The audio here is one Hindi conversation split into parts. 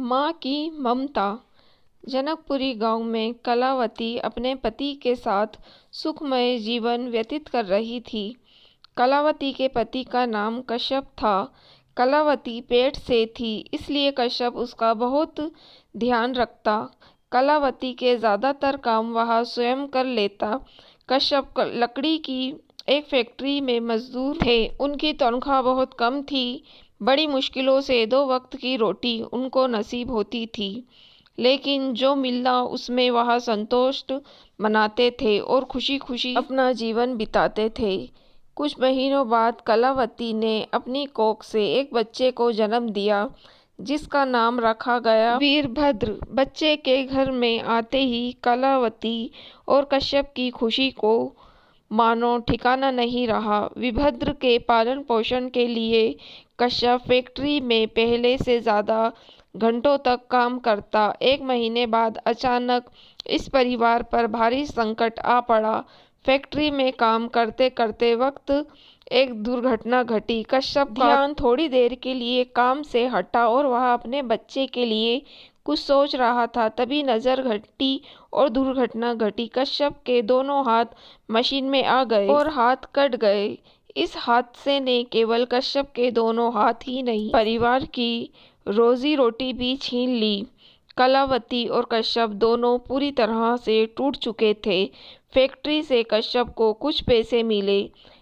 माँ की ममता। जनकपुरी गांव में कलावती अपने पति के साथ सुखमय जीवन व्यतीत कर रही थी। कलावती के पति का नाम कश्यप था। कलावती पेट से थी, इसलिए कश्यप उसका बहुत ध्यान रखता। कलावती के ज़्यादातर काम वह स्वयं कर लेता। कश्यप लकड़ी की एक फैक्ट्री में मजदूर थे। उनकी तनख्वाह बहुत कम थी। बड़ी मुश्किलों से 2 वक्त की रोटी उनको नसीब होती थी, लेकिन जो मिला उसमें वह संतोष मनाते थे और खुशी-खुशी अपना जीवन बिताते थे। कुछ महीनों बाद कलावती ने अपनी कोख से एक बच्चे को जन्म दिया, जिसका नाम रखा गया वीरभद्र। बच्चे के घर में आते ही कलावती और कश्यप की खुशी को मानो ठिकाना नहीं रहा। वीरभद्र के पालन पोषण के लिए कश्यप फैक्ट्री में पहले से ज्यादा घंटों तक काम करता। 1 महीने बाद अचानक इस परिवार पर भारी संकट आ पड़ा। फैक्ट्री में काम करते करते वक्त एक दुर्घटना घटी। कश्यप का ध्यान थोड़ी देर के लिए काम से हटा और वह अपने बच्चे के लिए कुछ सोच रहा था। तभी नजर घटी और दुर्घटना घटी। कश्यप के दोनों हाथ मशीन में आ गए और हाथ कट गए। इस हादसे ने केवल कश्यप के दोनों हाथ ही नहीं, परिवार की रोजी रोटी भी छीन ली। कलावती और कश्यप दोनों पूरी तरह से टूट चुके थे। फैक्ट्री से कश्यप को कुछ पैसे मिले,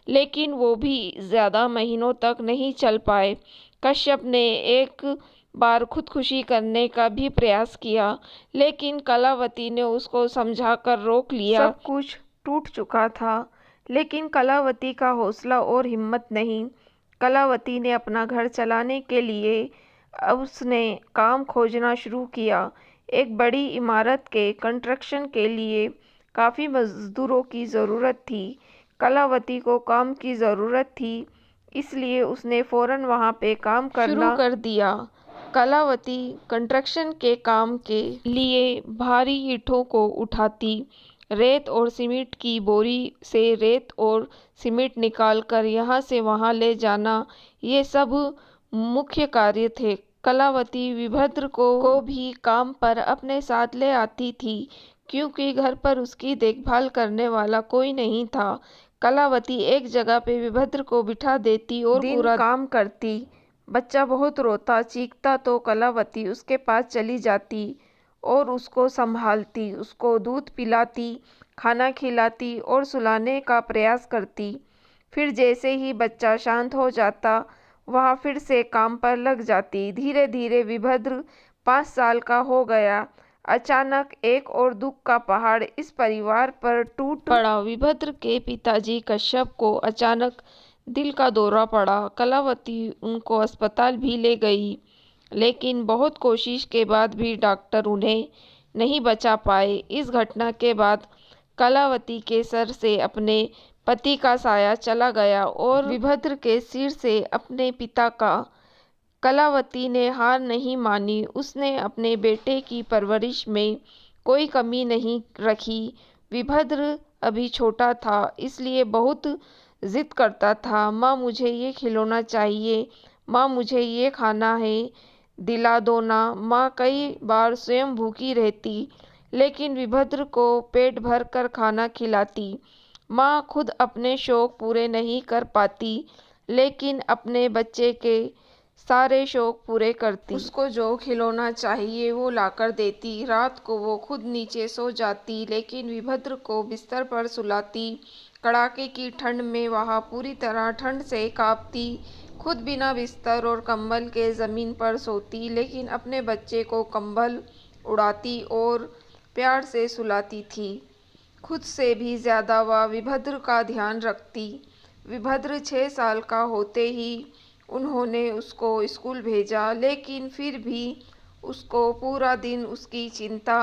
लेकिन वो भी ज्यादा महीनों तक नहीं चल पाए। कश्यप ने एक बार खुदकुशी करने का भी प्रयास किया, लेकिन कलावती ने उसको समझाकर रोक लिया। सब कुछ टूट चुका था, लेकिन कलावती का हौसला और हिम्मत नहीं। कलावती ने अपना घर चलाने के लिए अब उसने काम खोजना शुरू किया। एक बड़ी इमारत के कंस्ट्रक्शन के लिए काफ़ी मजदूरों की ज़रूरत थी। कलावती को काम की ज़रूरत थी, इसलिए उसने फौरन वहाँ पे काम करना शुरू कर दिया। कलावती कंस्ट्रक्शन के काम के लिए भारी ईंटों को उठाती, रेत और सीमेंट की बोरी से रेत और सीमेंट निकालकर यहाँ से वहाँ ले जाना, ये सब मुख्य कार्य थे। कलावती वीरभद्र को भी काम पर अपने साथ ले आती थी, क्योंकि घर पर उसकी देखभाल करने वाला कोई नहीं था। कलावती एक जगह पे वीरभद्र को बिठा देती और पूरा काम करती। बच्चा बहुत रोता चीखता तो कलावती उसके पास चली जाती और उसको संभालती, उसको दूध पिलाती, खाना खिलाती और सुलाने का प्रयास करती। फिर जैसे ही बच्चा शांत हो जाता, वह फिर से काम पर लग जाती। धीरे धीरे वीरभद्र 5 साल का हो गया। अचानक एक और दुख का पहाड़ इस परिवार पर टूट पड़ा। वीरभद्र के पिताजी कश्यप को अचानक दिल का दौरा पड़ा। कलावती उनको अस्पताल भी ले गई, लेकिन बहुत कोशिश के बाद भी डॉक्टर उन्हें नहीं बचा पाए। इस घटना के बाद कलावती के सर से अपने पति का साया चला गया और वीरभद्र के सिर से अपने पिता का। कलावती ने हार नहीं मानी। उसने अपने बेटे की परवरिश में कोई कमी नहीं रखी। वीरभद्र अभी छोटा था, इसलिए बहुत जिद करता था। माँ, मुझे ये खिलौना चाहिए, माँ मुझे ये खाना है, दिला दो ना। माँ कई बार स्वयं भूखी रहती, लेकिन वीरभद्र को पेट भर कर खाना खिलाती। माँ खुद अपने शौक पूरे नहीं कर पाती, लेकिन अपने बच्चे के सारे शौक पूरे करती। उसको जो खिलौना चाहिए वो लाकर देती। रात को वो खुद नीचे सो जाती, लेकिन वीरभद्र को बिस्तर पर सुलाती। कड़ाके की ठंड में वह पूरी तरह ठंड से कांपती। खुद बिना बिस्तर और कंबल के जमीन पर सोती, लेकिन अपने बच्चे को कंबल उड़ाती और प्यार से सुलाती थी। खुद से भी ज्यादा वह वीरभद्र का ध्यान रखती। वीरभद्र 6 साल का होते ही उन्होंने उसको स्कूल भेजा, लेकिन फिर भी उसको पूरा दिन उसकी चिंता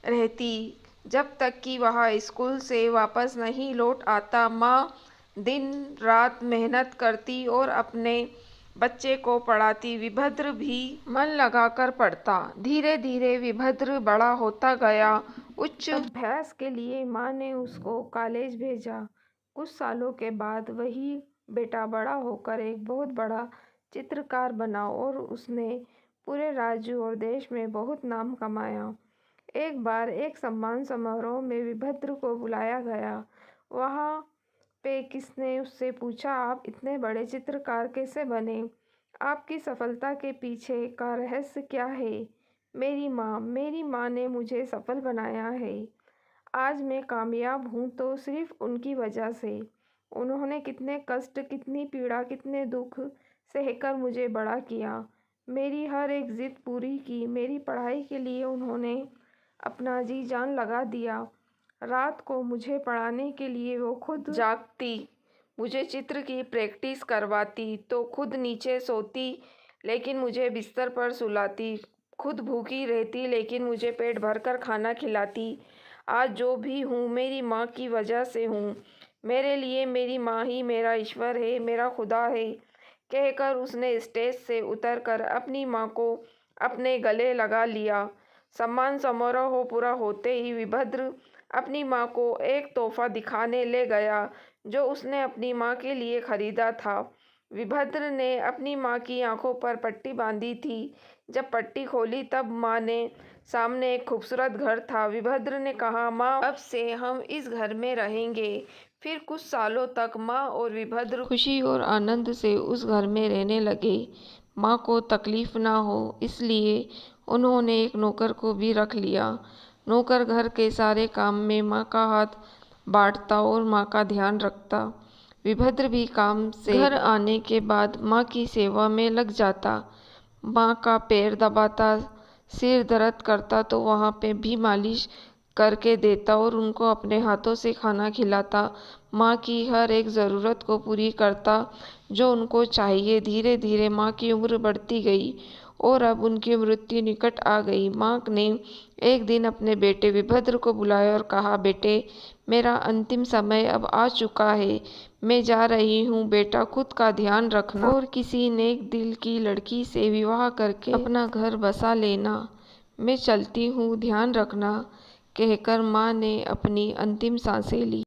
रहती। जब तक कि वह स्कूल से वापस नहीं लौट आता। माँ दिन रात मेहनत करती और अपने बच्चे को पढ़ाती। वीरभद्र भी मन लगाकर पढ़ता। धीरे धीरे वीरभद्र बड़ा होता गया। उच्च अभ्यास के लिए माँ ने उसको कॉलेज भेजा। कुछ सालों के बाद वही बेटा बड़ा होकर एक बहुत बड़ा चित्रकार बना और उसने पूरे राज्य और देश में बहुत नाम कमाया। एक बार एक सम्मान समारोह में वीरभद्र को बुलाया गया। वहाँ पे किसने उससे पूछा, आप इतने बड़े चित्रकार कैसे बने? आपकी सफलता के पीछे का रहस्य क्या है? मेरी माँ ने मुझे सफल बनाया है। आज मैं कामयाब हूँ तो सिर्फ उनकी वजह से। उन्होंने कितने कष्ट, कितनी पीड़ा, कितने दुख सहकर मुझे बड़ा किया। मेरी हर एक जिद पूरी की। मेरी पढ़ाई के लिए उन्होंने अपना जी जान लगा दिया। रात को मुझे पढ़ाने के लिए वो खुद जागती, मुझे चित्र की प्रैक्टिस करवाती तो खुद नीचे सोती लेकिन मुझे बिस्तर पर सुलाती। खुद भूखी रहती लेकिन मुझे पेट भरकर खाना खिलाती। आज जो भी हूँ मेरी माँ की वजह से हूँ। मेरे लिए मेरी माँ ही मेरा ईश्वर है, मेरा खुदा है, कहकर उसने स्टेज से उतरकर अपनी माँ को अपने गले लगा लिया। सम्मान समारोह पूरा होते ही वीरभद्र अपनी माँ को एक तोहफा दिखाने ले गया जो उसने अपनी माँ के लिए खरीदा था। वीरभद्र ने अपनी माँ की आंखों पर पट्टी बांधी थी। जब पट्टी खोली तब माँ ने सामने एक खूबसूरत घर था। वीरभद्र ने कहा, माँ, अब से हम इस घर में रहेंगे। फिर कुछ सालों तक माँ और वीरभद्र खुशी और आनंद से उस घर में रहने लगे। माँ को तकलीफ ना हो इसलिए उन्होंने एक नौकर को भी रख लिया। नौकर घर के सारे काम में माँ का हाथ बांटता और माँ का ध्यान रखता। वीरभद्र भी काम से घर आने के बाद माँ की सेवा में लग जाता। माँ का पैर दबाता, सिर दर्द करता तो वहाँ पे भी मालिश करके देता और उनको अपने हाथों से खाना खिलाता। माँ की हर एक ज़रूरत को पूरी करता जो उनको चाहिए। धीरे धीरे माँ की उम्र बढ़ती गई और अब उनकी मृत्यु निकट आ गई। माँ ने एक दिन अपने बेटे वीरभद्र को बुलाया और कहा, बेटे, मेरा अंतिम समय अब आ चुका है। मैं जा रही हूँ। बेटा, खुद का ध्यान रखना और किसी नेक दिल की लड़की से विवाह करके अपना घर बसा लेना। मैं चलती हूँ, ध्यान रखना, कहकर माँ ने अपनी अंतिम सांसें ली।